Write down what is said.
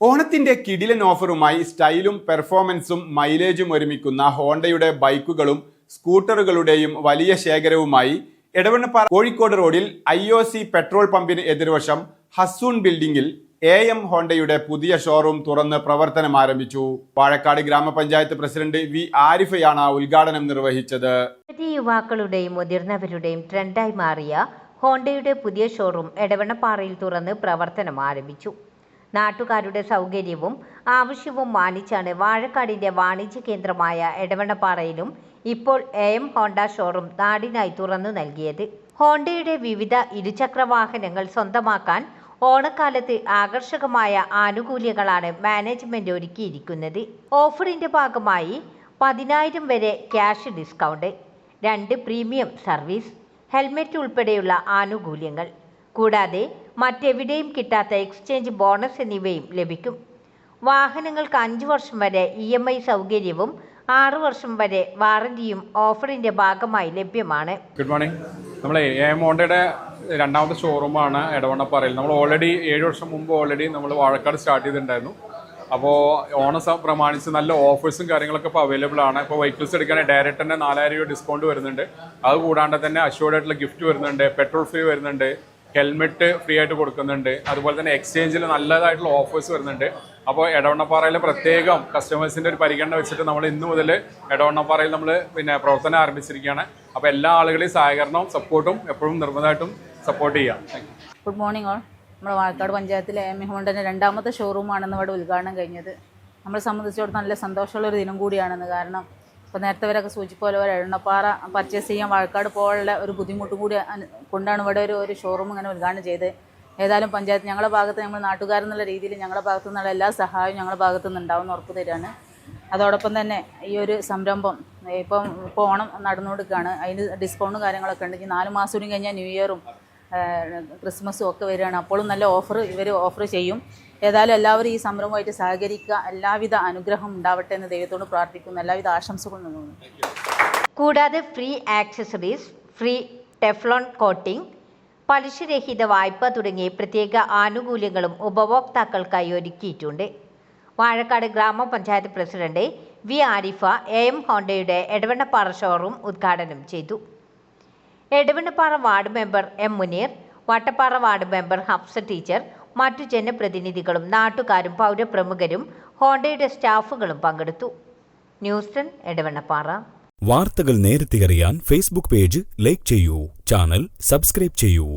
ഓണത്തിന്റെ കിടിലൻ ഓഫറുമായി സ്റ്റൈലും പെർഫോമൻസും മൈലേജും ഒരുമിക്കുന്ന ഹോണ്ടയുടെ ബൈക്കുകളും സ്കൂട്ടറുകളുടെയും വലിയ ശേഖരവുമായി എടവണ്ണപ്പാറ കോഴിക്കോട് റോഡിൽ IOC പെട്രോൾ പമ്പിന് എതിർവശം ഹസ്സൂൺ ബിൽഡിംഗിൽ AM ഹോണ്ടയുടെ പുതിയ ഷോറൂം തുറന്ന് പ്രവർത്തനം ആരംഭിച്ചു. പാഴക്കാട് ഗ്രാമപഞ്ചായത്ത് പ്രസിഡന്റ് V ആരിഫയാണ് ഉദ്ഘാടനം നിർവഹിച്ചത്. യുവാക്കളുടെയും മുതിർന്നവരുടെയും ട്രെൻഡായി മാറിയ ഹോണ്ടയുടെ പുതിയ ഷോറൂം എടവണ്ണപ്പാറയിൽ തുറന്ന് പ്രവർത്തനം ആരംഭിച്ചു. നാട്ടുകാരുടെ സൗകര്യവും ആവശ്യവും മാനിച്ചാണ് വാഴക്കാടിന്റെ വാണിജ്യ കേന്ദ്രമായ എടവണ്ണപ്പാറയിലും ഇപ്പോൾ AM ഹോണ്ട ഷോറൂം നാടിനായി തുറന്നു നൽകിയത്. ഹോണ്ടയുടെ വിവിധ ഇരുചക്ര വാഹനങ്ങൾ സ്വന്തമാക്കാൻ ഓണക്കാലത്ത് ആകർഷകമായ ആനുകൂല്യങ്ങളാണ് മാനേജ്മെന്റ് ഒരുക്കിയിരിക്കുന്നത്. ഓഫറിന്റെ ഭാഗമായി 10,000 വരെ cash discount, 2 premium service, helmet ഉൾപ്പെടെയുള്ള ആനുകൂല്യങ്ങൾ, കൂടാതെ മറ്റെവിടെയും കിട്ടാത്ത എക്സ്ചേഞ്ച് ബോണസ് എന്നിവയും ലഭിക്കും. വാഹനങ്ങൾക്ക് 5 വർഷം വരെ EMI സൗകര്യവും 6 വർഷം വരെ വാറന്റിയും ഓഫറിന്റെ ഭാഗമായി ലഭ്യമാണ്. Good morning. നമ്മൾ AM ഹോണ്ടയുടെ രണ്ടാമത്തെ ഷോറൂമാണ് എടവണ്ണപ്പാറയിൽ. നമ്മൾ ഓൾറെഡി 7 വർഷം മുമ്പ് നമ്മൾ വാഴക്കാട് സ്റ്റാർട്ട് ചെയ്തിട്ടുണ്ടായിരുന്നു. അപ്പോൾ ഓണം പ്രമാണിച്ച് നല്ല ഓഫേഴ്സും കാര്യങ്ങളൊക്കെ ഇപ്പോൾ അവൈലബിൾ ആണ്. ഇപ്പോൾ വെഹിക്കിൾസ് എടുക്കുകയാണെങ്കിൽ ഡയറക്റ്റ് തന്നെ 4,000 രൂപ ഡിസ്കൗണ്ട് വരുന്നുണ്ട്. അത് കൂടാണ്ട് തന്നെ അഷ്യൂർഡ് ആയിട്ടുള്ള ഗിഫ്റ്റ് വരുന്നുണ്ട്, പെട്രോൾ ഫ്രീ വരുന്നുണ്ട്, ഹെൽമെറ്റ് ഫ്രീ ആയിട്ട് കൊടുക്കുന്നുണ്ട്. അതുപോലെ തന്നെ എക്സ്ചേഞ്ചിൽ നല്ലതായിട്ടുള്ള ഓഫേഴ്സ് വരുന്നുണ്ട്. അപ്പോൾ എടവണ്ണപ്പാറയിൽ പ്രത്യേകം കസ്റ്റമേഴ്സിൻ്റെ ഒരു പരിഗണന വെച്ചിട്ട് നമ്മൾ ഇന്ന് മുതൽ എടവണ്ണപ്പാറയിൽ നമ്മൾ പ്രവർത്തനം ആരംഭിച്ചിരിക്കുകയാണ്. അപ്പോൾ എല്ലാ ആളുകളെയും സഹകരണവും സപ്പോർട്ടും എപ്പോഴും നിർബന്ധമായിട്ടും സപ്പോർട്ട് ചെയ്യാം. Good morning all. നമ്മുടെ വാഴക്കാട് പഞ്ചായത്തിലെ AM ഹോണ്ടൻ്റെ രണ്ടാമത്തെ ഷോറൂമാണെന്ന് ഇവിടെ ഉദ്ഘാടനം കഴിഞ്ഞത്. നമ്മളെ സംബന്ധിച്ചിടത്തോളം നല്ല സന്തോഷമുള്ളൊരു ദിനം കൂടിയാണെന്ന്. കാരണം ഇപ്പോൾ നേരത്തെ വരെയൊക്കെ സൂചിപ്പോലെ എടവണ്ണപ്പാറ പർച്ചേസ് ചെയ്യാൻ വാഴക്കാട് പോകാനുള്ള ഒരു ബുദ്ധിമുട്ടും കൂടി കൊണ്ടാണ് ഇവിടെ ഒരു ഷോറൂം ഇങ്ങനെ ഉദ്ഘാടനം ചെയ്ത്. ഏതായാലും പഞ്ചായത്ത് ഞങ്ങളുടെ ഭാഗത്ത് നമ്മൾ നാട്ടുകാരെന്നുള്ള രീതിയിൽ ഞങ്ങളുടെ ഭാഗത്തു നിന്നുള്ള എല്ലാ സഹായവും ഞങ്ങളുടെ ഭാഗത്തു നിന്ന് ഉണ്ടാവുമെന്ന് ഉറപ്പ് തരികയാണ്. അതോടൊപ്പം തന്നെ ഈ ഒരു സംരംഭം ഇപ്പോൾ ഓണം നടന്നുകൊടുക്കുകയാണ്. അതിന് ഡിസ്കൗണ്ടും കാര്യങ്ങളൊക്കെ ഉണ്ട്. 4 മാസം കൂടി കഴിഞ്ഞാൽ ന്യൂ ഇയറും ക്രിസ്മസും ഒക്കെ വരികയാണ്. അപ്പോഴും നല്ല ഇവർ ഓഫർ ചെയ്യും. ഏതായാലും എല്ലാവരും ഈ സംരംഭമായിട്ട് സഹകരിക്കുക. എല്ലാവിധ അനുഗ്രഹം ഉണ്ടാവട്ടെ എന്ന് ദൈവത്തോട് പ്രാർത്ഥിക്കുന്നു. എല്ലാവിധ ആശംസകളും നൽകുന്നു. കൂടാതെ free accessories, free Teflon coating, പലിശരഹിത വായ്പ തുടങ്ങിയ പ്രത്യേക ആനുകൂല്യങ്ങളും ഉപഭോക്താക്കൾക്കായി ഒരുക്കിയിട്ടുണ്ട്. വാഴക്കാട് ഗ്രാമപഞ്ചായത്ത് പ്രസിഡന്റ് V ആരിഫ AM ഹോണ്ടയുടെ എടവണ്ണപ്പാറ ഷോറൂം ഉദ്ഘാടനം ചെയ്തു. Edavannappara ward member M Muneer, Vattappara ward member Hafsa teacher, മറ്റു ജനപ്രതിനിധികളും നാട്ടുകാരും പൗരപ്രമുഖരും ഹോണ്ടയുടെ സ്റ്റാഫുകളും പങ്കെടുത്തു. ന്യൂസ് 10 എടവണ്ണപ്പാറ. വാർത്തകൾ നേരത്തെ അറിയാൻ ഫേസ്ബുക്ക് പേജ് ലൈക്ക് ചെയ്യൂ, ചാനൽ സബ്സ്ക്രൈബ് ചെയ്യൂ.